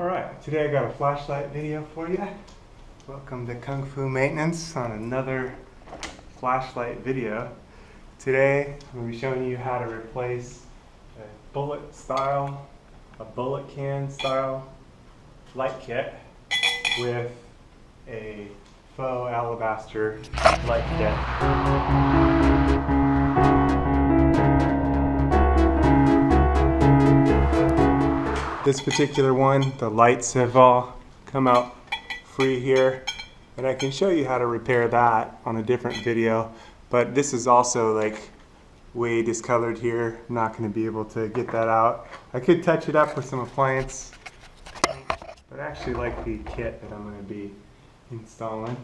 Alright, today I got a flashlight video for you. Welcome to Kung Fu Maintenance on another flashlight video. Today I'm going to be showing you how to replace a bullet can style light kit with a faux alabaster light kit. This particular one, the lights have all come out free here, and I can show you how to repair that on a different video, but this is also like way discolored here. I'm not going to be able to get that out. I could touch it up with some appliance paint, but I actually like the kit that I'm going to be installing.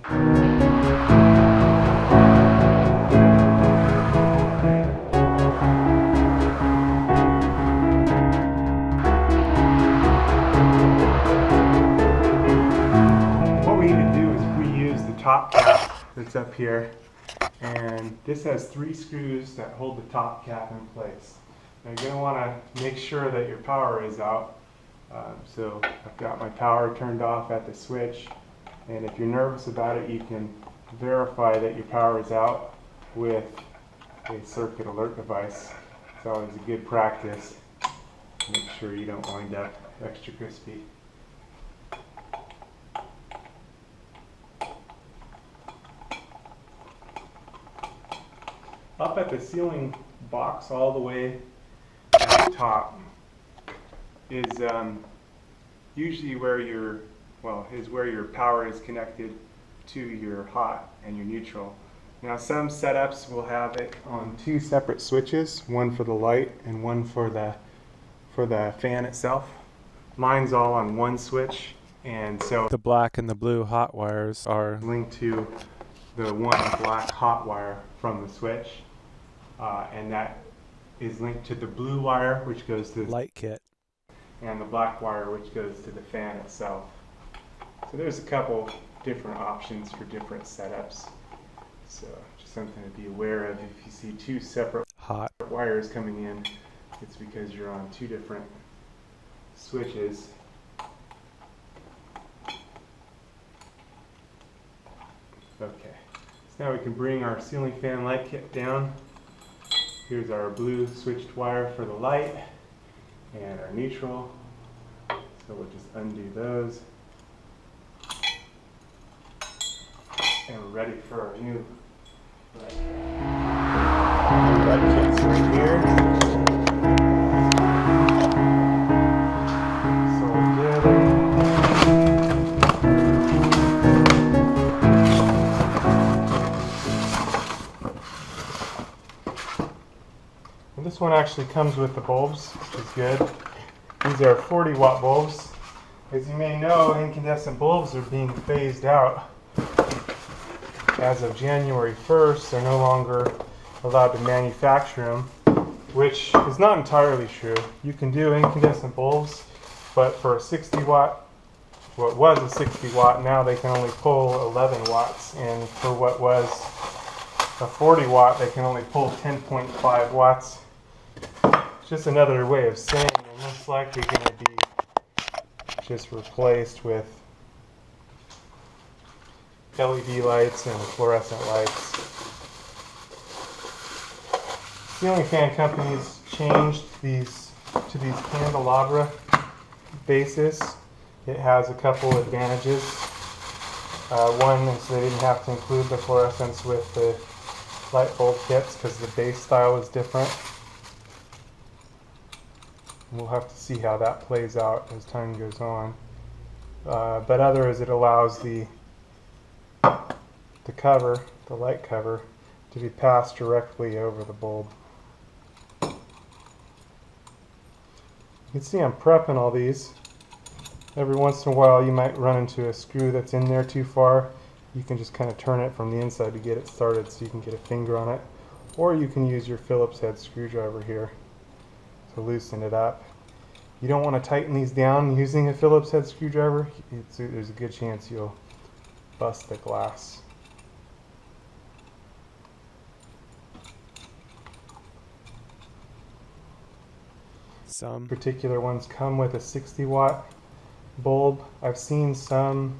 Top cap that's up here, and this has 3 screws that hold the top cap in place. Now you're going to want to make sure that your power is out. So I've got my power turned off at the switch, and if you're nervous about it, you can verify that your power is out with a circuit alert device. It's always a good practice. Make sure you don't wind up extra crispy. Up at the ceiling box all the way at the top is usually where your power is connected to your hot and your neutral. Now some setups will have it on 2 separate switches, one for the light and one for the fan itself. Mine's all on one switch, and so the black and the blue hot wires are linked to the one black hot wire from the switch. And that is linked to the blue wire, which goes to the light kit, and the black wire, which goes to the fan itself. So there's a couple different options for different setups. So just something to be aware of. If you see 2 separate hot wires coming in, it's because you're on 2 different switches. Okay, so now we can bring our ceiling fan light kit down. Here's our blue switched wire for the light and our neutral. So we'll just undo those. And we're ready for our new light kit. Light kit's right here. So together. This one actually comes with the bulbs, which is good. These are 40-watt bulbs. As you may know, incandescent bulbs are being phased out. As of January 1st, they're no longer allowed to manufacture them, which is not entirely true. You can do incandescent bulbs, but for a 60-watt, what was a 60-watt, now they can only pull 11 watts, and for what was a 40-watt, they can only pull 10.5 watts. Just another way of saying they're most likely going to be just replaced with LED lights and fluorescent lights. Ceiling fan companies changed these to these candelabra bases. It has a couple advantages. One is they didn't have to include the fluorescents with the light bulb kits because the base style is different. We'll have to see how that plays out as time goes on. But other is it allows the cover, the light cover, to be passed directly over the bulb. You can see I'm prepping all these. Every once in a while you might run into a screw that's in there too far. You can just kind of turn it from the inside to get it started so you can get a finger on it. Or you can use your Phillips head screwdriver here to loosen it up. You don't want to tighten these down using a Phillips head screwdriver. There's a good chance you'll bust the glass. Some particular ones come with a 60-watt bulb. I've seen some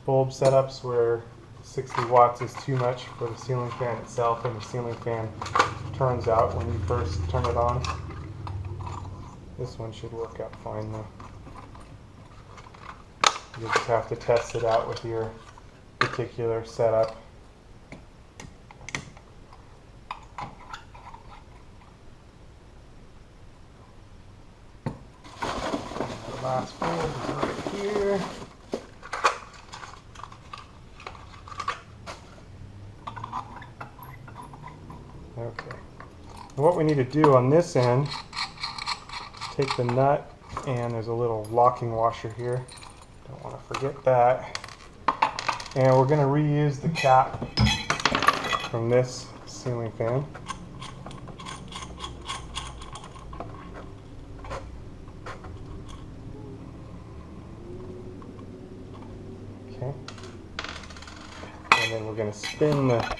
bulb setups where 60 watts is too much for the ceiling fan itself, and the ceiling fan turns out when you first turn it on. This one should work out fine though. You'll just have to test it out with your particular setup. The last bulb is right here. Okay. And what we need to do on this end, take the nut, and there's a little locking washer here. Don't want to forget that. And we're going to reuse the cap from this ceiling fan. Okay. And then we're going to spin the...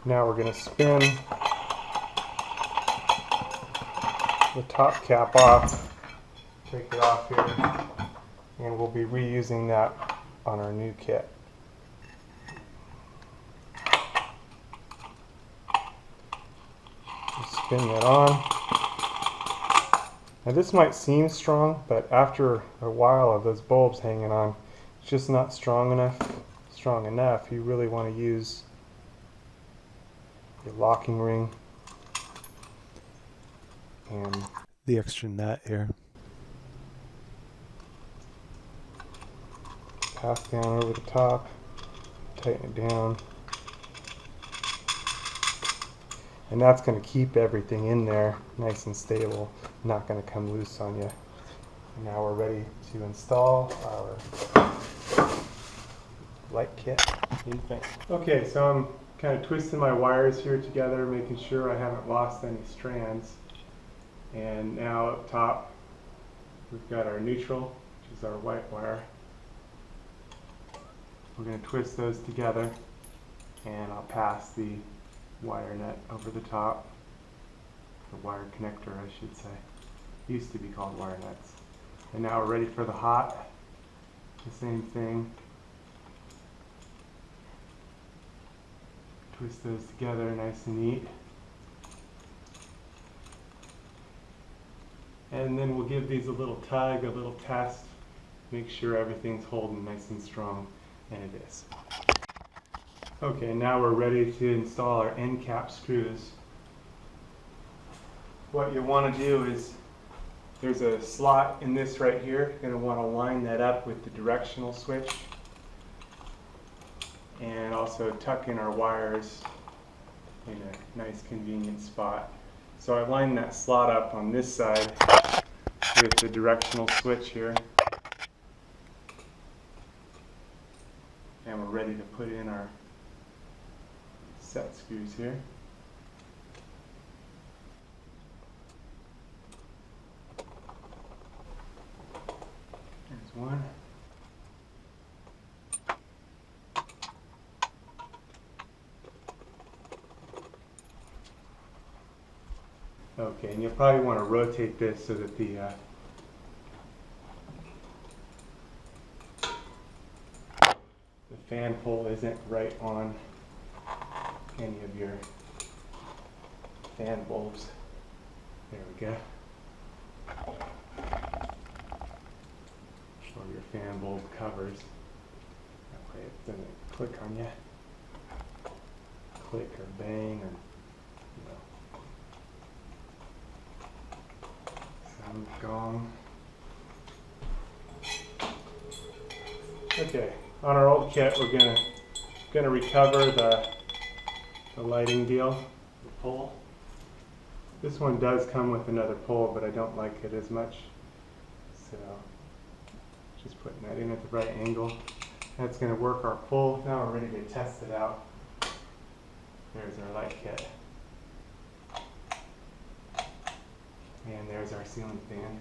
Now we're going to spin the top cap off. Take it off here, and we'll be reusing that on our new kit. Just spin that on. Now this might seem strong, but after a while of those bulbs hanging on, it's just not strong enough. You really want to use your locking ring and the extra nut here. Pass down over the top, tighten it down, and that's going to keep everything in there nice and stable, not going to come loose on you. And now we're ready to install our light kit in Faux. Okay, so I'm kind of twisting my wires here together, making sure I haven't lost any strands. And now up top we've got our neutral, which is our white wire. We're going to twist those together, and I'll pass the wire nut over the top, the wire connector I should say. Used to be called wire nuts. And now we're ready for the hot. The same thing. Twist those together nice and neat. And then we'll give these a little tug, a little test, make sure everything's holding nice and strong. And it is. Okay, now we're ready to install our end cap screws. What you want to do is, there's a slot in this right here. You're going to want to line that up with the directional switch. And also tuck in our wires in a nice convenient spot. So I line that slot up on this side with the directional switch here. And we're ready to put in our set screws here. There's one. Okay, and you'll probably want to rotate this so that the fan pole isn't right on any of your fan bulbs. There we go. Or your fan bulb covers. That way it doesn't click on you. Click or bang or, you know, some gong. Okay. On our old kit, we're gonna recover the lighting deal, the pole. This one does come with another pole, but I don't like it as much. So just putting that in at the right angle. That's gonna work our pull. Now we're ready to test it out. There's our light kit. And there's our ceiling fan.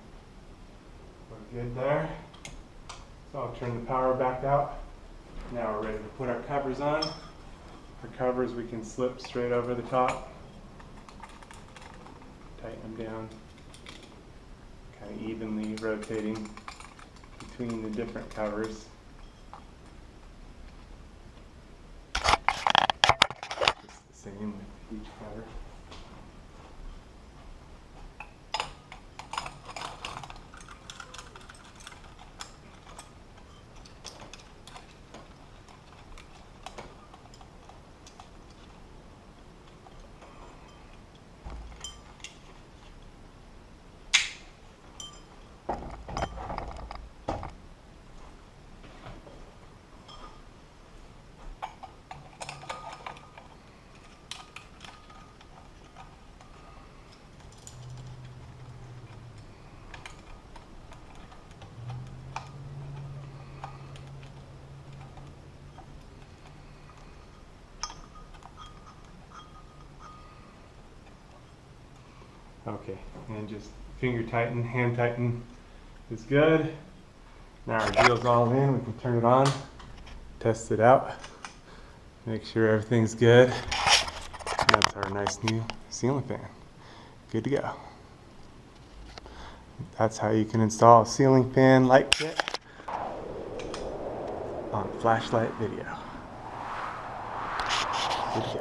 We're good there. So I'll turn the power back out. Now we're ready to put our covers on. Our covers we can slip straight over the top. Tighten them down kind of evenly rotating between the different covers. It's the same with each cover. Okay, and just finger tighten, hand tighten is good. Now our deal's all in, we can turn it on, test it out, make sure everything's good. And that's our nice new ceiling fan. Good to go. That's how you can install a ceiling fan light kit on Flashlight Video. Good to go.